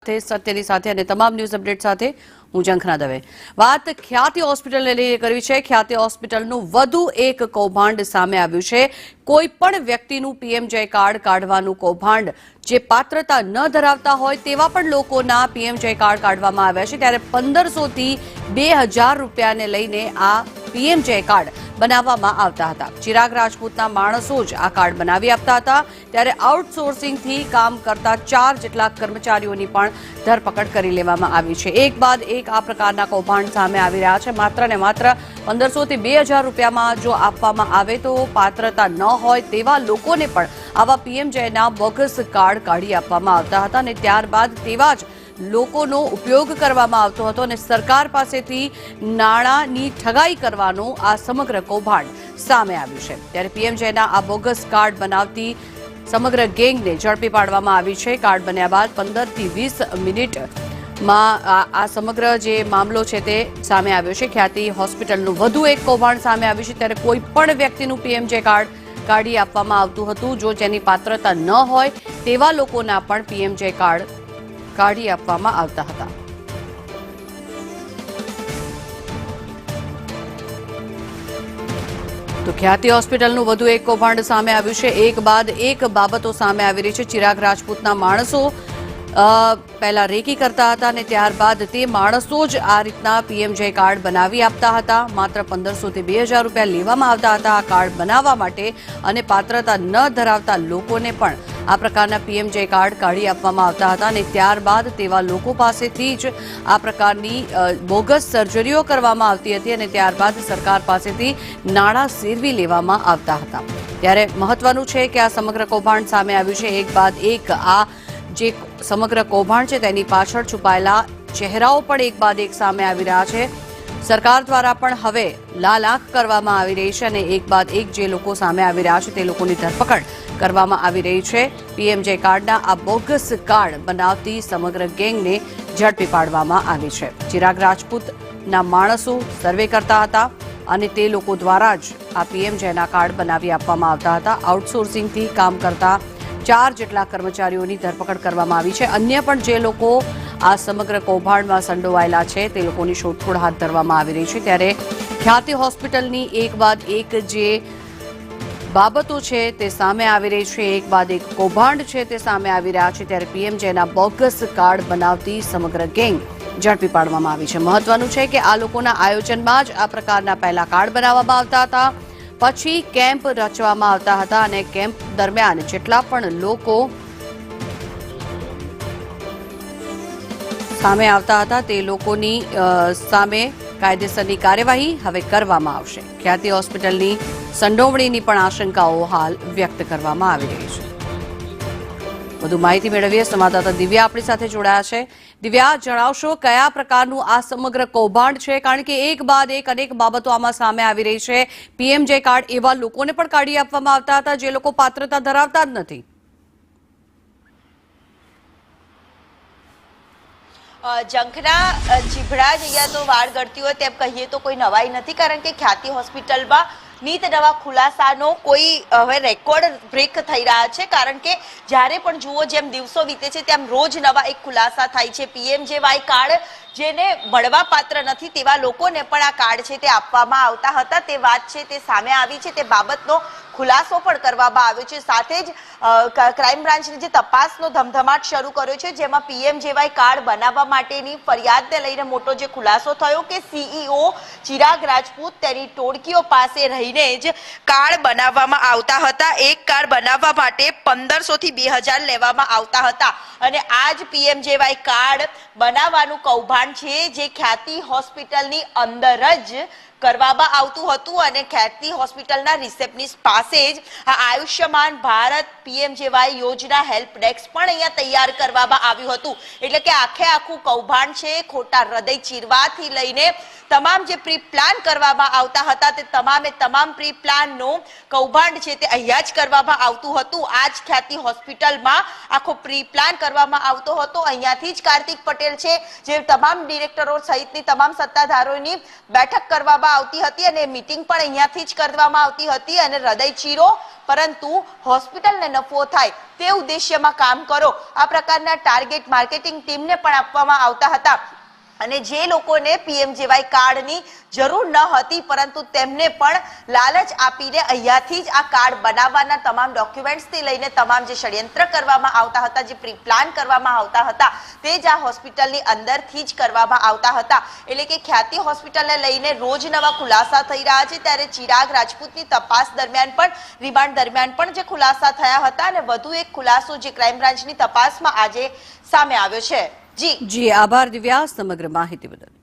સાથે સત્યની સાથે અને તમામ ન્યૂઝ અપડેટ સાથે હું ઝંખના દવે। વાત ખ્યાતિ હોસ્પિટલને લઈને કરવી છે। ખ્યાતિ હોસ્પિટલનું વધુ એક કૌભાંડ સામે આવ્યું છે। કોઈ પણ વ્યક્તિનું પીએમજય કાર્ડ કાઢવાનું કૌભાંડ જે પાત્રતા ન ધરાવતા હોય તેવા પણ લોકોના પીએમજય કાર્ડ કાઢવામાં આવ્યા છે। ત્યારે 1500 થી 2000 રૂપિયાને લઈને આ પીએમજય કાર્ડ બનાવવામાં આવતા હતા। ચિરાગ રાજપૂતના માણસો જ આ કાર્ડ બનાવી આપતા હતા। ત્યારે આઉટસોર્સિંગથી કામ કરતા 4 જેટલા કર્મચારીઓની પણ ધરપકડ કરી લેવામાં આવી છે। એક બાદ એક આ પ્રકારના કૌભાંડ સામે આવી રહ્યા છે। માત્ર ને માત્ર 1500 થી 2000 રૂપિયામાં જો આપવામાં આવે તો પાત્રતા ન હોય તેવા લોકોને પણ આવા પીએમજયના બોગસ કાર્ડ કાઢી આપવામાં આવતા હતા અને ત્યારબાદ તેવા જ લોકોનો ઉપયોગ કરવામાં આવતો હતો અને સરકાર પાસેથી નાણાંની ઠગાઈ કરવાનો આ સમગ્ર કૌભાંડ સામે આવ્યું છે। ત્યારે પીએમજયના આ બોગસ કાર્ડ બનાવતી સમગ્ર ગેંગને ઝડપી પાડવામાં આવી છે। કાર્ડ બન્યા બાદ 15 થી 20 મિનિટમાં આ સમગ્ર જે મામલો છે તે સામે આવ્યો છે। ખ્યાતિ હોસ્પિટલનું વધુ એક કૌભાંડ સામે આવ્યું છે। ત્યારે કોઈ પણ વ્યક્તિનું પીએમજય કાર્ડ કાઢી આપવામાં આવતું હતું જો જેની પાત્રતા ન હોય તેવા લોકોના પણ પીએમજય કાર્ડ કાઢી આપવામાં આવતા હતા। તો ખ્યાતિ હોસ્પિટલનું વધુ એક કૌભાંડ સામે આવ્યું છે। એક બાદ એક બાબતો સામે આવી રહી છે। ચિરાગ રાજપૂતના માણસો પહેલા રેકી કરતા હતા અને ત્યારબાદ તે માણસો જ આ રીતના પીએમજય કાર્ડ બનાવી આપતા હતા। માત્ર 1500 થી 2000 રૂપિયા લેવામાં આવતા હતા આ કાર્ડ બનાવવા માટે અને પાત્રતા ન ધરાવતા લોકોને પણ આ પ્રકારના પીએમજય કાર્ડ કાઢી આપવામાં આવતા હતા અને ત્યારબાદ તેવા લોકો પાસેથી જ આ પ્રકારની બોગસ સર્જરીઓ કરવામાં આવતી હતી અને ત્યારબાદ સરકાર પાસેથી નાણાં સેરવી લેવામાં આવતા હતા। ત્યારે મહત્વનું છે કે આ સમગ્ર કૌભાંડ સામે આવ્યું છે। એક બાદ એક આ જે સમગ્ર કૌભાંડ છે તેની પાછળ છુપાયેલા ચહેરાઓ પણ એક બાદ એક સામે આવી રહ્યા છે। સરકાર દ્વારા પણ હવે લાલ આંખ કરવામાં આવી રહી છે અને એક બાદ એક જે લોકો સામે આવી રહ્યા છે તે લોકોની ધરપકડ કરવામાં આવી રહી છે। પીએમજય કાર્ડના આ બોગસ કાર્ડ બનાવતી સમગ્ર ગેંગને ઝડપી પાડવામાં આવી છે। ચિરાગ રાજપૂતના માણસો સર્વે કરતા હતા અને તે લોકો દ્વારા જ આ પીએમજયના કાર્ડ બનાવી આપવામાં આવતા હતા। આઉટસોર્સિંગથી કામ કરતા 4 જેટલા કર્મચારીઓની ધરપકડ કરવામાં આવી છે। અન્ય પણ જે લોકો આ સમગ્ર કૌભાંડમાં સંડોવાયેલા છે તે લોકોની શોધખોળ હાથ ધરવામાં આવી રહી છે। ત્યારે ખ્યાતિ હોસ્પિટલની એક બાદ એક જે બાબતો છે તે સામે આવી રહી છે। એક બાદ એક કૌભાંડ છે તે સામે આવી રહ્યા છે। ત્યારે પીએમજયના બોગસ કાર્ડ બનાવતી સમગ્ર ગેંગ ઝડપી પાડવામાં આવી છે। મહત્વનું છે કે આ લોકોના આયોજનમાં જ આ પ્રકારના પહેલા કાર્ડ બનાવવામાં આવતા હતા, પછી કેમ્પ રચવામાં આવતા હતા અને કેમ્પ દરમિયાન જેટલા પણ લોકો સામે આવતા હતા તે લોકોની સામે કાયદેસરની કાર્યવાહી હવે કરવામાં આવશે। ખ્યાતિ હોસ્પિટલની સંડોવણીની પણ આશંકાઓ હાલ વ્યક્ત કરવામાં આવી રહી છે। વધુ માહિતી મેળવીએ સંવાદદાતા દિવ્યા આપણી સાથે જોડાયા છે। દિવ્યા, જણાવશો કયા પ્રકારનું આ સમગ્ર કૌભાંડ છે? કારણ કે એક બાદ એક અનેક બાબતો આમાં સામે આવી રહી છે। પીએમજય કાર્ડ એવા લોકોને પણ કાઢી આપવામાં આવતા હતા જે લોકો પાત્રતા ધરાવતા જ નથી। ઝંખના જીભડા જ અહીંયા તો વાળ ગળતી હોય તેમ કહીએ તો કોઈ નવાઈ નથી, કારણ કે ખ્યાતિ હોસ્પિટલમાં નીત નવા ખુલાસાનો કોઈ હવે રેકોર્ડ બ્રેક થઈ રહ્યા છે। કારણ કે જ્યારે પણ જુઓ જેમ દિવસો વીતે છે તેમ રોજ નવા એક ખુલાસા થાય છે। પીએમજેવાય કાર્ડ જેને મળવા પાત્ર નથી તેવા લોકોને પણ આ કાર્ડ છે તે આપવામાં આવતા હતા તે વાત છે તે સામે આવી છે। તે બાબતનો ખુલાસો પણ કરવામાં આવ્યો છે। સાથે જ ક્રાઇમ બ્રાન્ચની જે તપાસનો ધમધમાટ શરૂ કર્યો છે જેમાં પીએમજેવાય કાર્ડ બનાવવા માટેની ફરિયાદને લઈને મોટો જે ખુલાસો થયો કે સીઈઓ ચિરાગ રાજપૂત તેની ટોળકીઓ પાસે રહીને જ કાર્ડ બનાવવામાં આવતા હતા। એક કાર્ડ બનાવવા માટે 1500 થી 2000 લેવામાં આવતા હતા અને આ જ પીએમજેવાય કાર્ડ બનાવવાનું કૌભાંડ છે જે ખ્યાતિ હોસ્પિટલની અંદર જ કરવામાં આવતું હતું અને ખ્યાતિ હોસ્પિટલના રિસેપ્શનિસ્ટ પાસે જ આ આયુષ્યમાન ભારત પીએમજેવાય યોજના હેલ્પ ડેસ્ક પણ અહીંયા તૈયાર કરવામાં આવ્યું હતું। એટલે કે આખું કૌભાંડ છે ખોટા હૃદય ચીરવાથી લઈને તમામ જે પ્રી પ્લાન કરવામાં આવતા હતા તે તમામ પ્રી પ્લાનનો કૌભાંડ છે તે અહીંયા જ કરવામાં આવતું હતું। આ જ ખ્યાતિ હોસ્પિટલમાં આખો પ્રી પ્લાન કરવામાં આવતો હતો। અહીંયાથી જ કાર્તિક પટેલ છે જે તમામ ડિરેક્ટરો સહિતની તમામ સત્તાધારોની બેઠક કરવામાં આવતી હતી અને મીટિંગ પણ અહીંયાથી જ કરવામાં આવતી હતી અને હૃદય ચીરો પરંતુ હોસ્પિટલને નફો થાય તે ઉદ્દેશ્યમાં કામ કરો, આ પ્રકારના ટાર્ગેટ માર્કેટિંગ ટીમને પણ આપવામાં આવતા હતા. અને જે લોકોને પીએમજેવાય કાર્ડની જરૂર ન હતી પરંતુ તેમને પણ લાલચ આપીને અહીંયાથી જ આ કાર્ડ બનાવવાના તમામ ડોક્યુમેન્ટ્સથી લઈને તમામ જે ષડયંત્ર કરવામાં આવતા હતા, જે પ્રી પ્લાન કરવામાં આવતા હતા, તે જ આ હોસ્પિટલની અંદરથી જ કરવામાં આવતા હતા. એટલે કે ખ્યાતિ હોસ્પિટલને લઈને રોજ નવા ખુલાસા થઈ રહ્યા છે. ત્યારે ચિરાગ રાજપૂતની તપાસ દરમિયાન પણ, રિમાન્ડ દરમિયાન પણ જે ખુલાસા થયા હતા અને વધુ એક ખુલાસો જે ક્રાઇમ બ્રાન્ચની તપાસમાં આજે સામે આવ્યો છે. જી આભાર દિવ્યા સમગ્ર માહિતી બદલ.